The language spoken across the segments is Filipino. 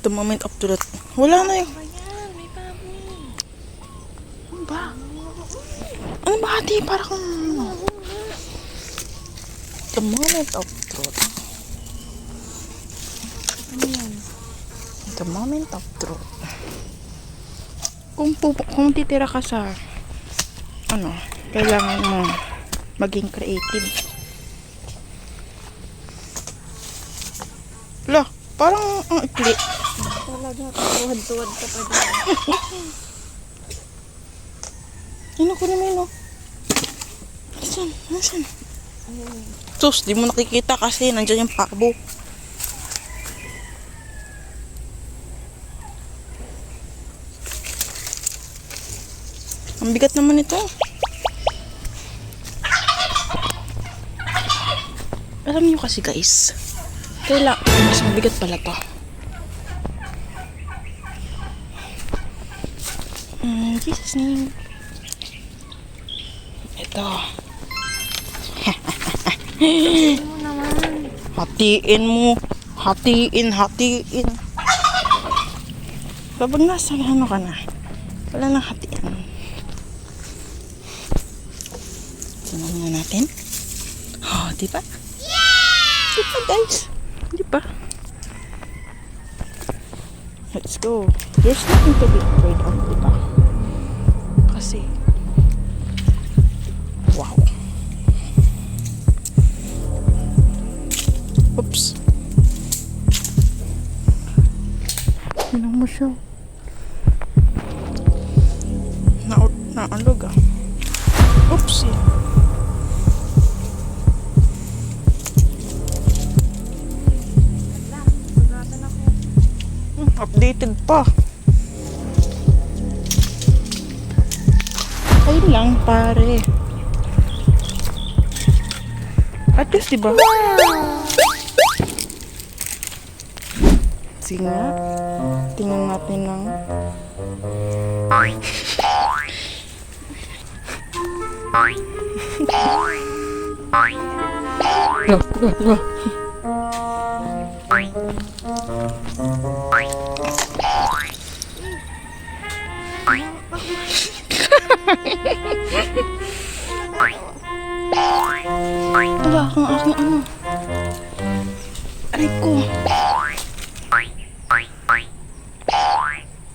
The moment of truth. Wala na yun. Ayan, may baboy. Ano ba? Ano ba ate? Para kang... The moment of truth. Ano yan? The moment of truth. Kung titira ka sa... Ano, kailangan mo maging creative. Wala, parang ang ikli. Talaga, tuwad-tuwad ka pa dyan. Ano ko naman, no? Nasaan? Nasaan? Ayun. Sus, di mo nakikita kasi nandiyan yung pakbo. Ang bigat naman ito. Alam niyo kasi guys, mas mabigat pala to. Jesus name. Ito. Ano naman? Hatiin mo. Hatiin. Kapag nasa ano ka na, wala nang hatiin. Tingnan nga natin. Oh, diba? Diba guys? Diba? Let's go. There's nothing to be afraid of, diba? Kasi, wow. Oops. Tingnan mo siya. Naalog ah. Oopsie. Pagkatan ako. Updated pa. Ayun lang pare. At least diba? Sige nga. Tingnan natin ng Wala kang aking ano. Aray ko.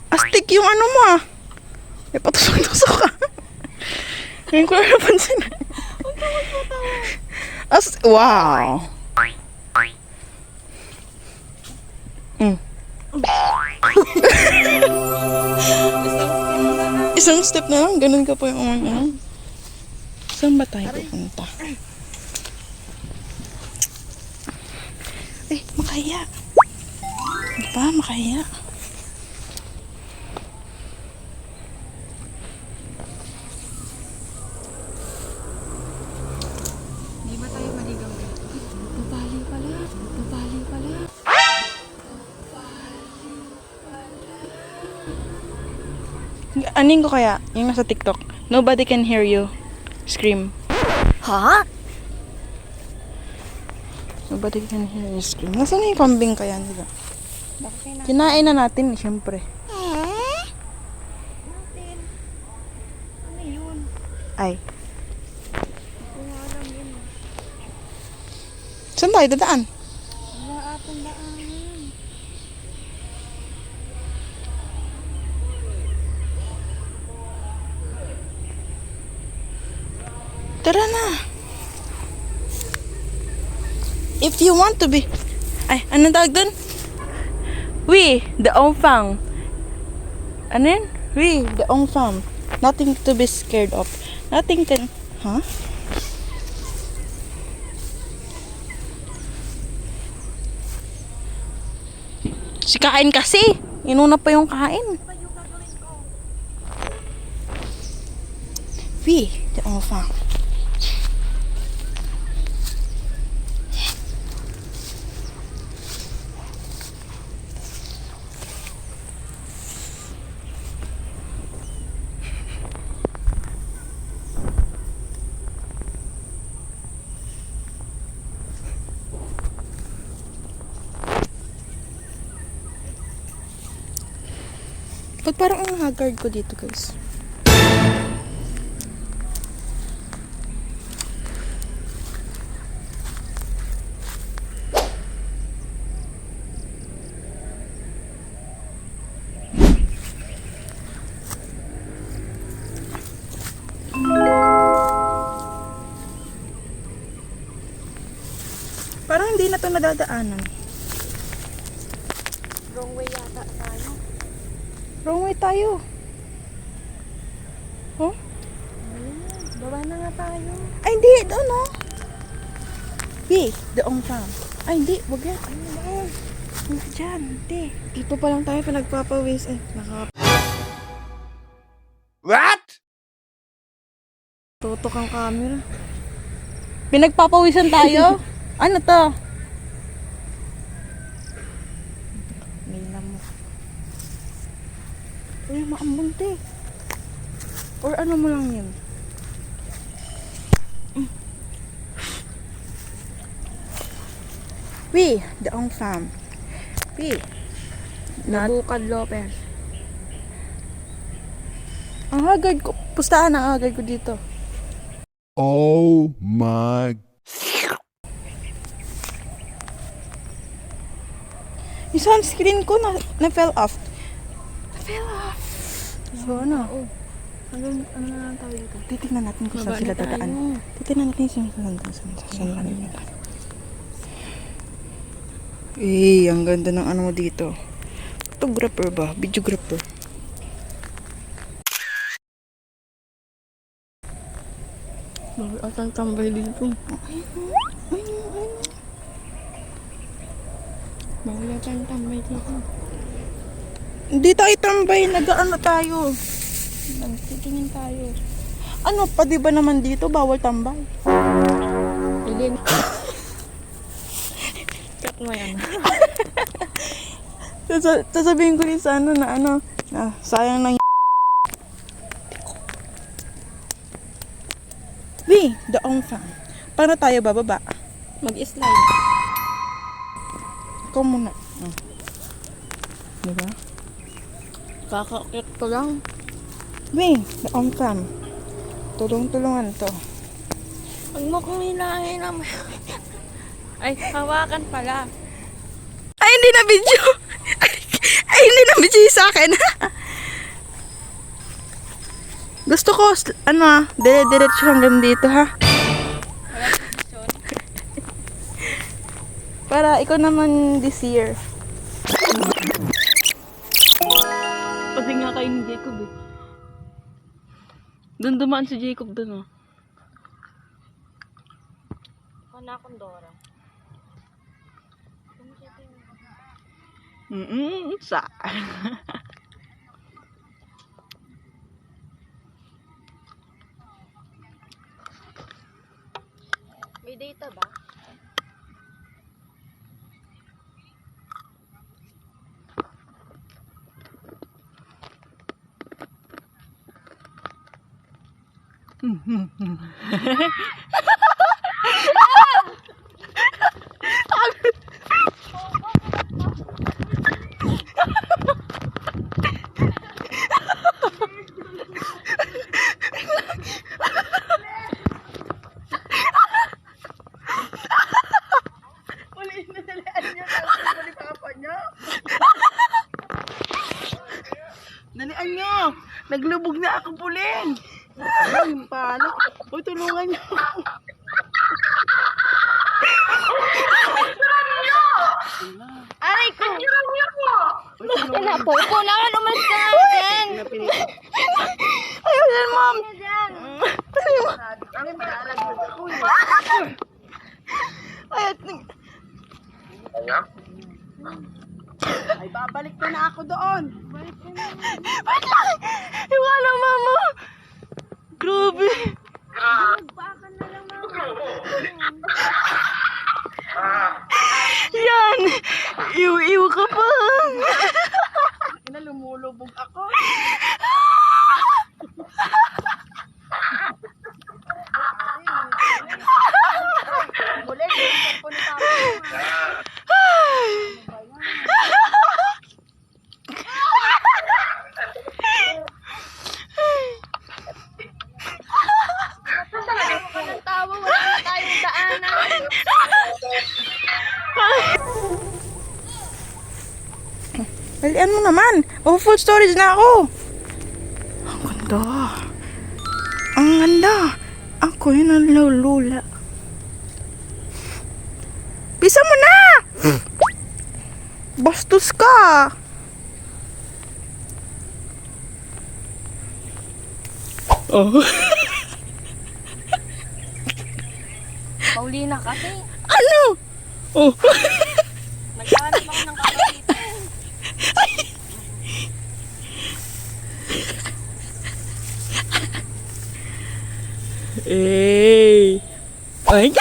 Astig yung ano mo ah. May patusok-tusok ka. Ngayon ko na napansin. Wow. Isang step na lang. Ganun ka po yung ano. Saan ba tayo pupunta? Eh, makaya. Diba? Makaya. Hindi ba tayo maligaw dito? Babali pala. Aning ko kaya? Yung nasa TikTok. Nobody can hear you. Scream. Ha? Nobody can hear you scream. Nasaan na yung kambing kaya nila? Bakit na Kinain na natin, syempre. natin? Ano yun? Ay. Hindi ko nga alam yun. Saan tayo dadaan? Wala atong daanan. Tara na. If you want to be... Ay, anong tawag dun? We, the Ongfang. Ano yun? We, the Ongfang. Nothing to be scared of. Nothing can... Huh? Si kain kasi. Inuna pa yung kain. We, the Ongfang. Ba't parang ang haggard ko dito, guys? Parang hindi na ito nadadaanan. Wrong way yata tayo. Wrong way tayo. Oh? Baba na nga tayo. Ay, hindi. Doon, oh. B, the farm. Ay, hindi. Wag yan. Ay, doon. Hindi dyan. Hindi. Dito pa lang tayo pa nagpapawis. What? Tutok ang camera. Pinagpapawisan tayo? Ano to? Nila mo. Uy, maambunti. Or ano mo lang yun? We, the farm. We. Nabukad Lopez. Ang haggard ko. Pustahan ang haggard ko dito. Oh my. Yung sunscreen ko na fell off. Na-fell off. So, ano? Oo. Ano na lang tayo dito? Titignan natin kung saan Baba sila na tayo. dadaan. Titignan natin saan nila. Eh, ang ganda ng ano mo dito. Photographer ba? Videographer. Bakit atang tambay dito? Bakit atang tambay dito? Hindi tayo tambay. Nag-ano tayo. Nagtitingin tayo. Ano pa, di ba naman dito? Bawal tambay. Ilin. Cut mo yan. Sasabihin ko rin sa ano na sayang ng We, the farm. Paano tayo bababa? Mag-slide. Ikaw muna. Diba? Kakakit ko lang. We, the farm. Tulong-tulungan to. Huwag mo kong hilahin naman. Ay, hawakan pala. Ay, hindi na video. Ay, hindi na video sa akin. Gusto ko, dire-diretso hanggang dito, ha? Para ikaw naman this year. Pati nga kayo ni Jacob, eh. Doon dumaan si Jacob doon, oh. Wala akong Dora. Sa. May data ba? Dalian nyo! Naglubog na ako, Puling! Ay, paano? Uy, tulungan nyo! Aray ko! Wala po. Kailangan umalis ka nga dyan. Ayun yan, ma'am! Ay, babalik na ako doon! Balik ka na! Wait lang! Iwala, mama! Grabe! Nagpakan na lang mama. Yan! Iw-iw ka pa! Ina, lumulubog ako. Ulit, punta ako. Dalian mo naman. Oh, full storage na ako. Ang ganda. Ang ganda. Ako yun ang lula. Bisa mo na! Bastos ka! Oh. Paulina kasi. Ano? Oh. Naghanap ako ng kakapitan. Hey. Ay.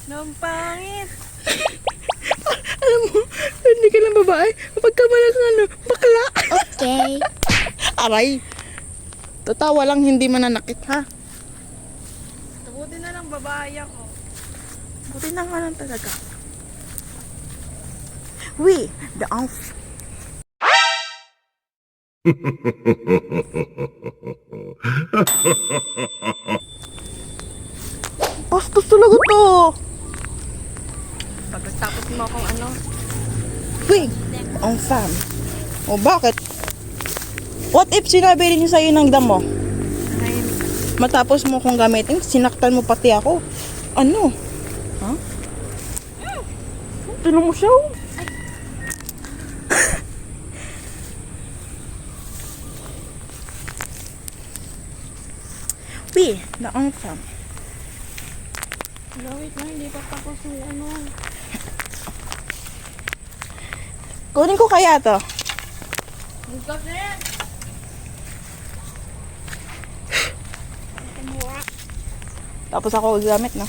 Nang pangit. Alam mo, hindi ka lang babae. Pagka malang ano, bakla. Okay. Aray. Tatawa lang, hindi mananakit, ha? Buti na lang babae ako. Buti na nga lang talaga. We, the off. Bastos talaga to. Pagkatapos mo akong ano. We, the on fam. O bakit? What if sinabi rin sa'yo ng damo? Matapos mo kong gamitin, sinaktan mo pati ako. Ano? Ha? Tinan mo siya. Oh. We, the on fam. Wait na, hindi pa tapos yung ano. Kunin ko kaya to. Kasi. Tapos ako gagamit, no?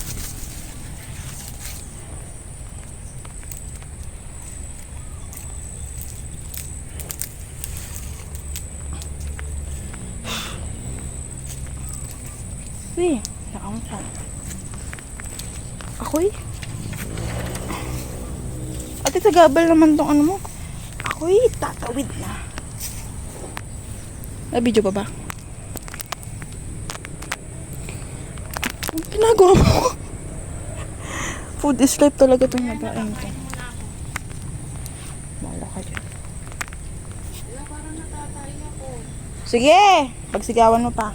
Uy, nakampan. Ako'y? Ate, tagabal naman tong ano mo. Ako'y tatawid na. Na-video pa ba? Ang ginagawa mo? Food is life talaga itong nabaeng to. Mahala ka dyan. Parang natatay ako. Sige! Pagsigawan mo pa.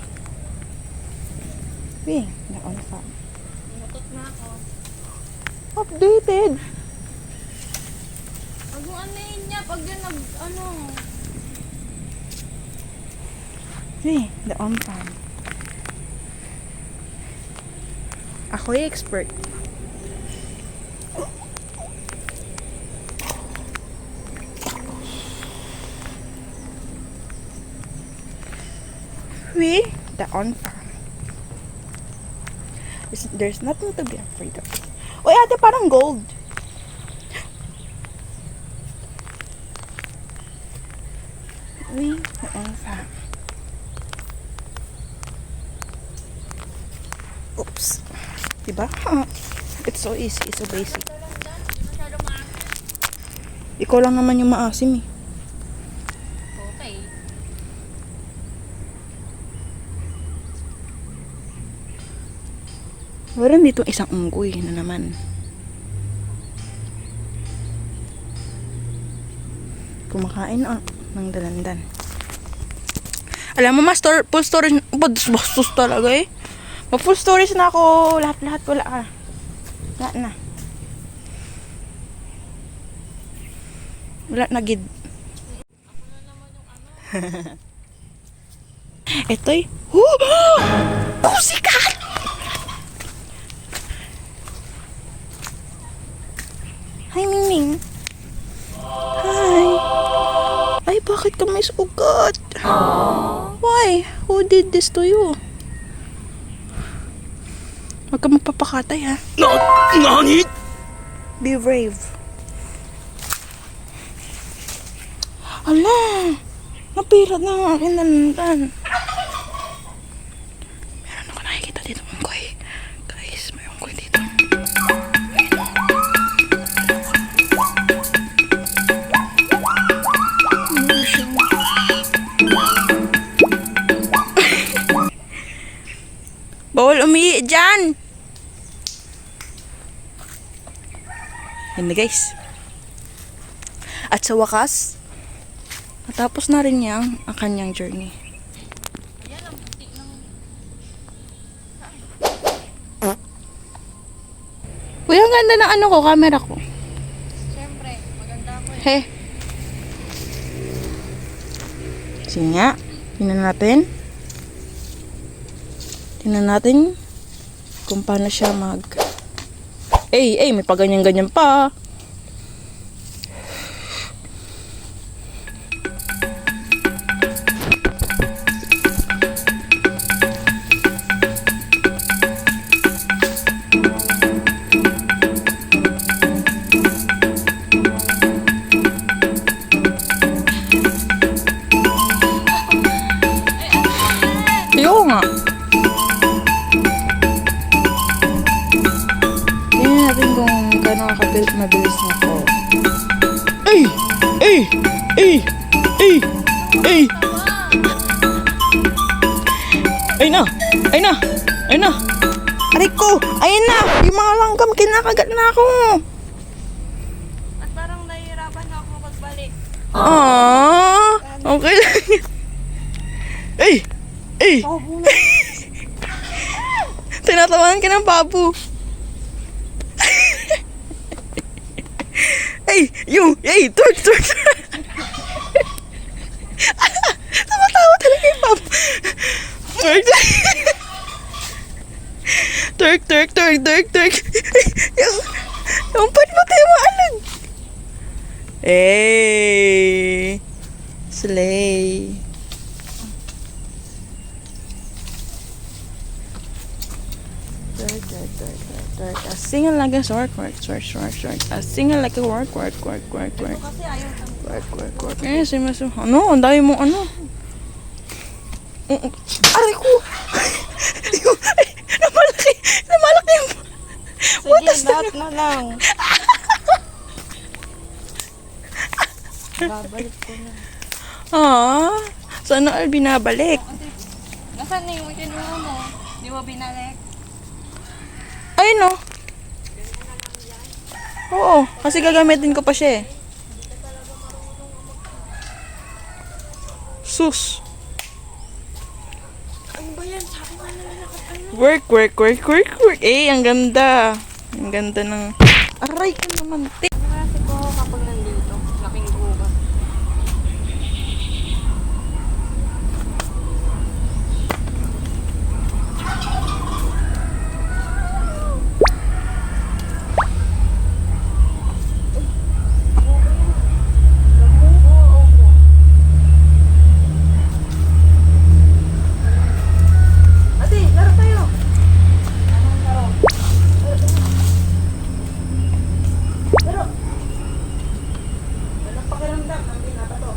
Uy, na-on fa. Umutot na ako. Updated! Pag yung ano yun niya, pag yun nag, ano. Uy, the on fa. Ako'y expert. We, the on farm. There's nothing to be afraid of. Uy, ate, parang gold. We, the on farm. Oops. Diba? It's so easy, it's so basic. Ikaw lang naman yung maasim eh. Okay. Meron dito isang unggoy na naman. Kumakain ng dalandan. Alam mo, full storage. Bastos talaga eh. Mag-full storage na ako. Lahat-lahat wala ka. Wala na. Wala na gid. Ito'y. Pusikat! Hi, Mingming. Hi. Ay, bakit ka may sugat? Why? Who did this to you? Huwag ka magpapakatay, ha? Nani? Be brave. Ala! Napilat na ang aking dalandan. Meron ako nakikita dito, unggoy. Guys, may unggoy dito. Bawal umihi dyan! Yan na guys. At sa wakas, natapos na rin niya ang kanyang journey. Uy, ang ganda ng ano ko, camera ko. Siyempre, maganda ako eh. He. Sige nga. Tingnan natin. Tingnan natin kung paano siya mag... may paganyan-ganyan pa. Ayoko nga. Tingnan natin kung gano'n mabilis na po. Ay! Ay! Ay! Ay! Ay! Ay na! Ay na! Ay na! Aray ko! Ayun na! Yung mga langgam, kinakagat na ako! At parang nahihirapan na ako magbalik. Okay lang yan. Ay! Ay! Tinatawanan ka ng babu. Twerk! Tumatawa talaga yung babu. Twerk! Twerk! Yung pan mo tayo maalag. Slay. A single like a work. A single like a work. Kasi ayaw kami. Ano? Ang dami mong ano? Aray ko! Namalaki yung... Sige, lahat na lang. Babalik ko na. Sana all binabalik. Nasaan na yung kinuha mo? Di mo binalik? Ayun o. Oo, kasi gagamitin ko pa siya eh. Sus. Ano ba yan? Sabi nga naman Work. Ang ganda. Ang ganda ng... Aray ko naman, te. Kasi ko kapag nandito, laking guba. Ate, laro tayo. Anong laro? Laro. Walang pakiramdam. Ang binata to.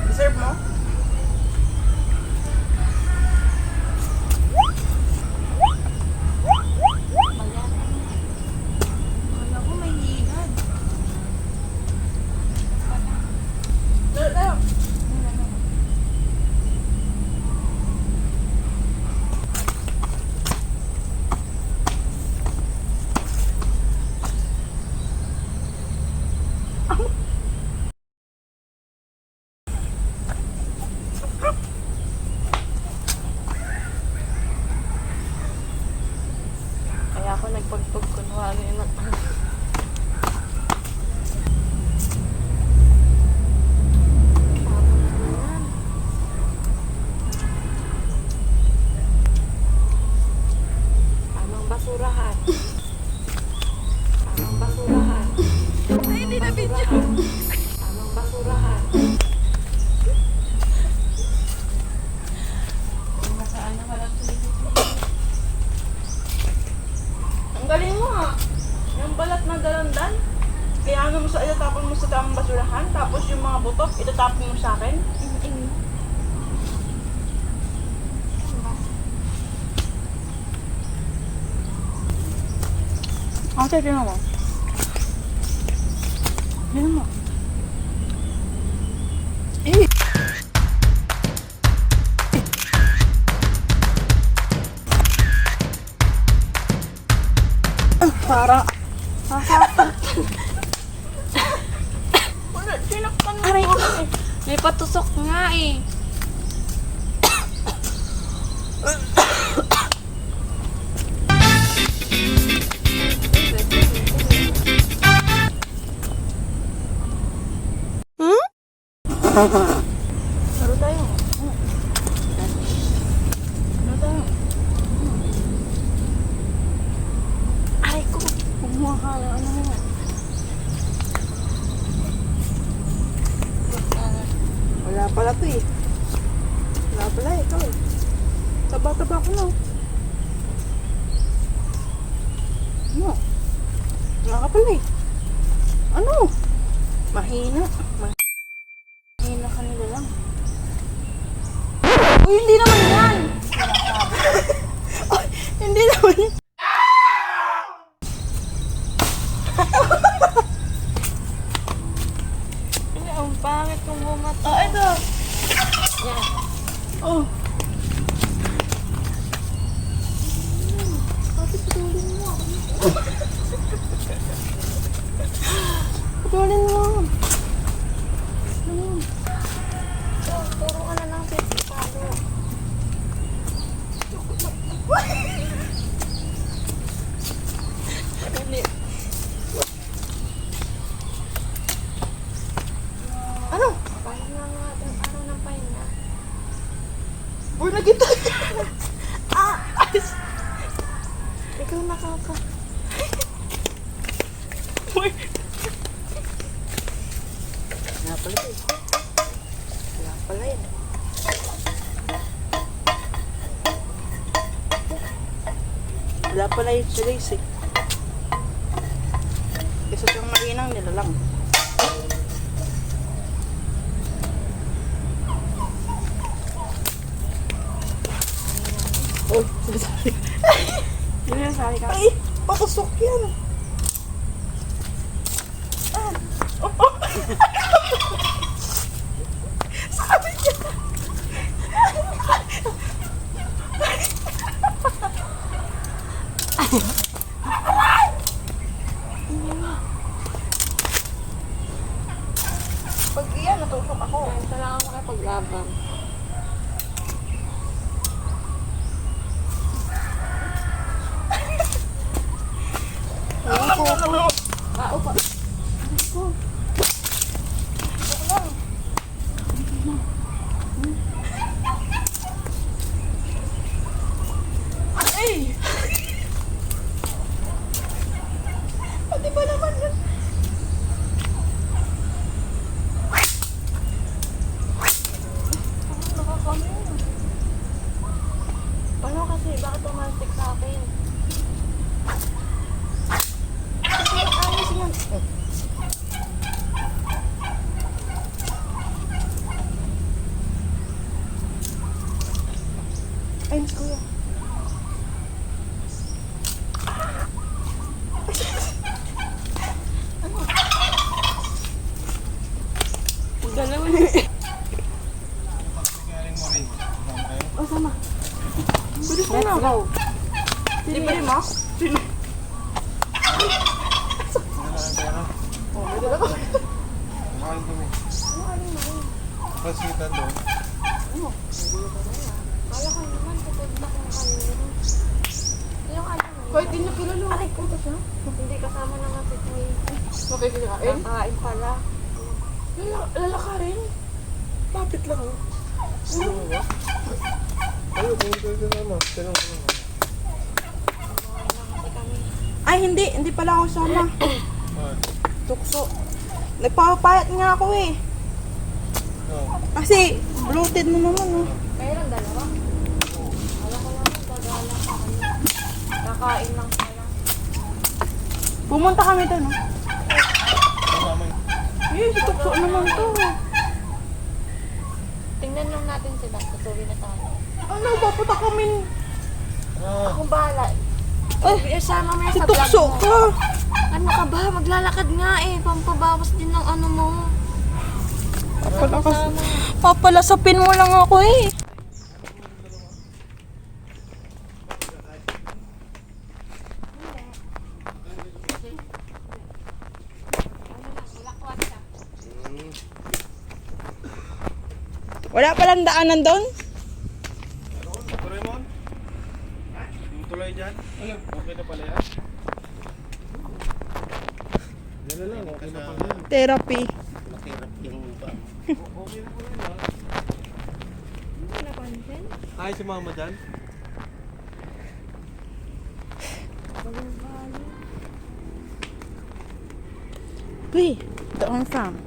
Deserve mo? Kala ko may higad. Laro. Kaya ako nagpagpag kunwari na. Tamang basurahan. Tamang basurahan. Ay, hindi na video. Tamang basurahan. Kung nasaan na walang tuloy-tuloy. Ang galing mo ha. Yung balat na dalandan, kaya ano mo sa itatapon mo sa tamang basurahan, tapos yung mga butok, itatapon mo sa akin. Ate, tingnan mo. Tingnan mo. Para. Wala, sinaktan mo. Aray ko. May patusok nga eh. Laro tayo. Laro tayo. Aray ko. Kumuha ka na ano mo. Wala pala to eh. Wala pala eh. Ikaw eh. Taba-taba ko na. Ano? Wala ka pala eh. Ano? Mahina. Mahina ka nila lang. Uy, hindi naman yan! Uy, hindi naman yan. Ay, ang pangit kung bumata. Oh, ito. Yan. Oh. Putulin mo. Puro ka na lang palo. Ano? Pahinga nga natin. Araw ng pahinga. Uy, nagita. Ah! Ikaw nakaka. Uy. Wala pala eh. Wala pala yan. Wala pala yung silis eh. Isa siyang malinang nila lang. Oh, sabi-sabi. Sorry ka. Ay, patusok yan. Ah. Oh, oh. Sabi niya. Pag iyan, natusok ako. Ito lang ako makipaglaban. Ah, opa. Ay! Pati ba naman yan? Paano kasi? Bakit tumalsik sa akin? Ayos yan. Ay, miss kuya. Dalawa Oh, sama. Bilis mo na. Libre mo? Oh, may dala ko. Kumain kami. Pasitan doon. Kala ko naman, tutod na kung kanina. Yung alam mo. Kahit di niya kilala. Aray ko to siya. Hindi kasama na nga si Kuya. Makikikain? Kakain pala. Lalaka rin. Lapit lang. Ano ba? Ano kung ito ito naman? Tanong ko naman. Kasi kami. Ay, hindi pala ako sama. Ah, Tukso. Nagpapayat nga ako eh. no. Kasi, bloated na naman oh. Kayo lang dalawa? Alam ko naman, gagala ka kami. Kakain lang pala. Pumunta kami doon oh. Kasama yun. Eh, si Tukso naman to. Tingnan lang natin sila. Tutuloy na tayo. Ano, papunta kami. Ah, Akong bahala. Ay, Sama mo yan si sa vlog Tukso mo. ka. Ano ka ba? Maglalakad nga eh. Pampabawas din ng ano mo. Kasama. Papalasapin mo lang ako eh. Wala palang daanan doon? Doraemon? Yung tuloy dyan? Okay na pala yan? Yan na lang, okay na pala yan. Therapy. Okay na pala yan, ha? Ay, si mama dyan? Uy, the on farm.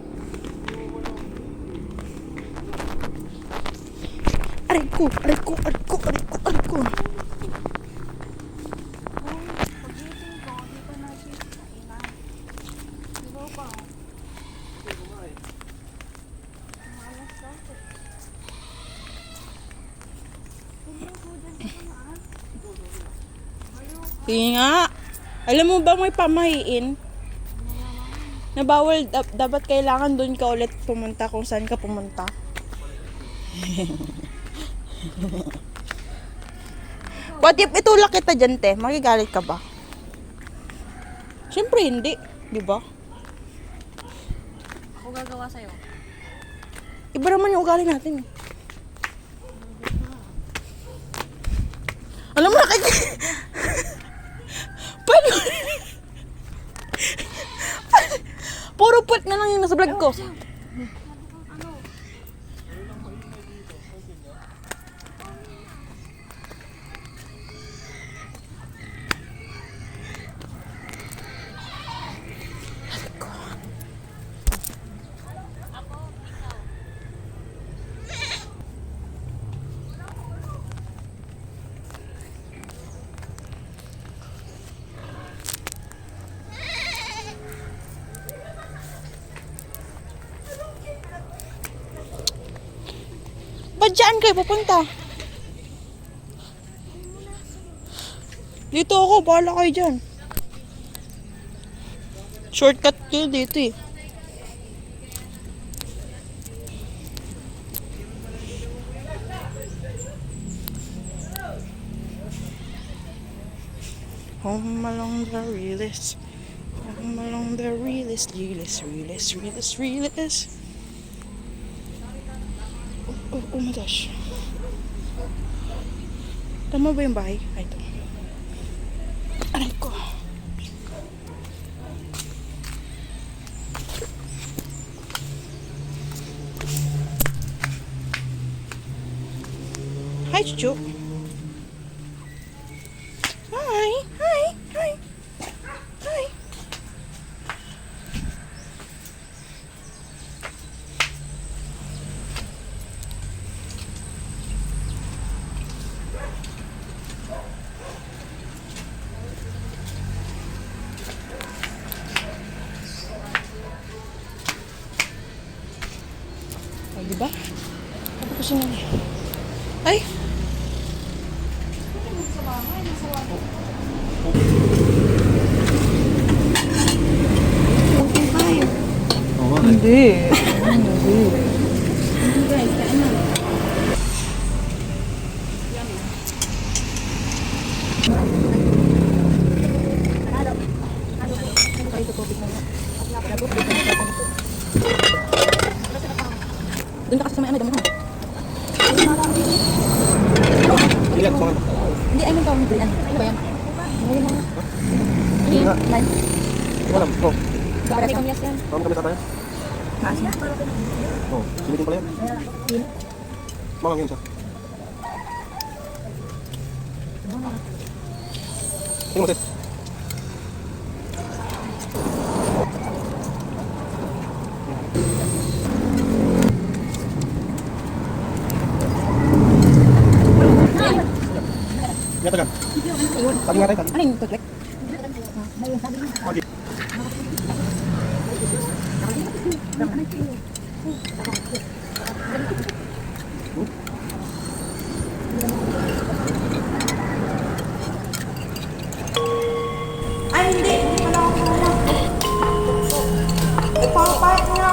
Aray ko, aray ko, aray ko, aray ko, aray ko. Sige nga. Alam mo ba may pamahiin? Na bawal, dapat kailangan doon ka ulit pumunta kung saan ka pumunta. What if itulak kita dyan, te? Magigalit ka ba? Siyempre hindi. Di ba? Ako gagawa sa'yo. Iba naman yung ugali natin. Alam mo, Pwede. Puro puwet na lang yung nasa vlog ko. Ba't dyan kayo pupunta? Dito ako, bahala kayo dyan. Shortcut kayo dito eh. Home along the realest. Home along the realest. Oh my gosh. Tama ba yung bahay? Ay, ito. Aray ko. Hi, Chuchu. Hi. Ay, diba? Sabi ko siya nga. Ay! Hindi. Doon ka kasi sa may ano, damo. Ilan, mga. Hindi, ay nang tawag mo ano ba yan? Hindi nga. Nine. Walam, oh. Para kami yan. Kami sa tayo. Kasi. Oh, silitin pala yan. Mamang yun siya. Sino mo, sis? Nga tagan. Sabi nga tayo, sabi. Ano yung tutlek? Okay. Ay, hindi. Hindi pala ako wala. Ipapayat nga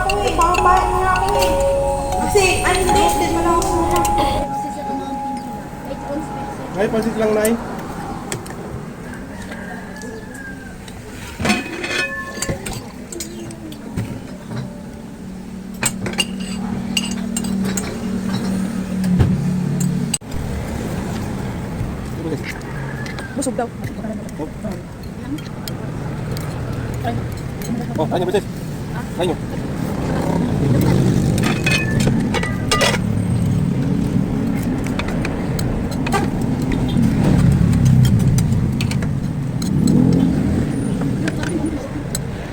ako eh. Kasi, ay, hindi. Hindi pala ako wala. Ngayon, pansit lang, Nay. busog daw. Oh, kain nyo, Princess. Kain nyo.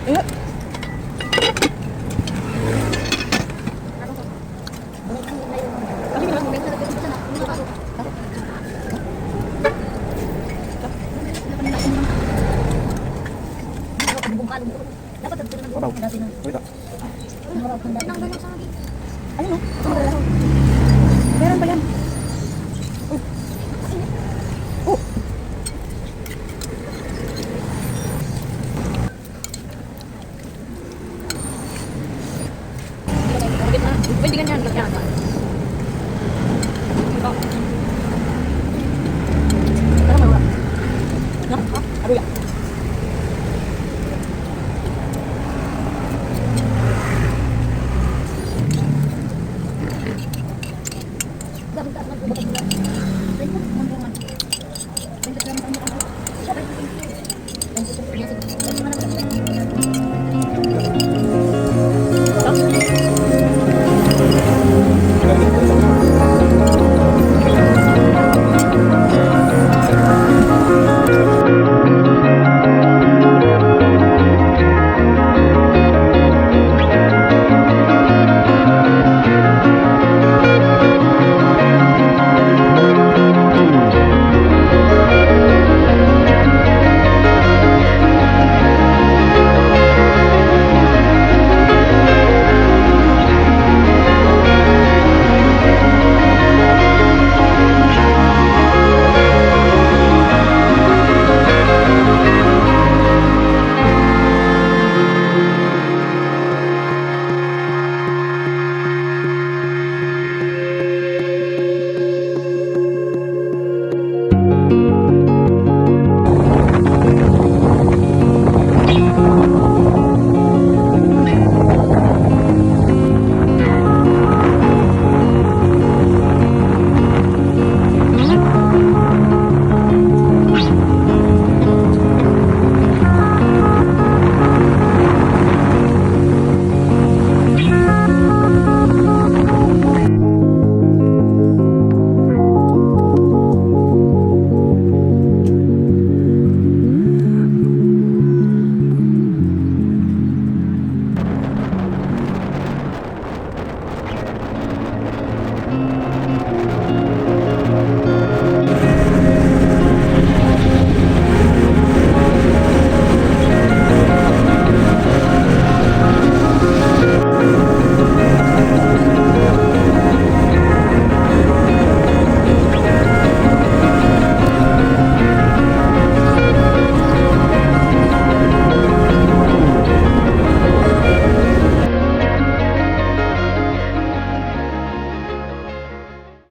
Eh, Pabaw. Wait ah. ayun o. Meron pa yan.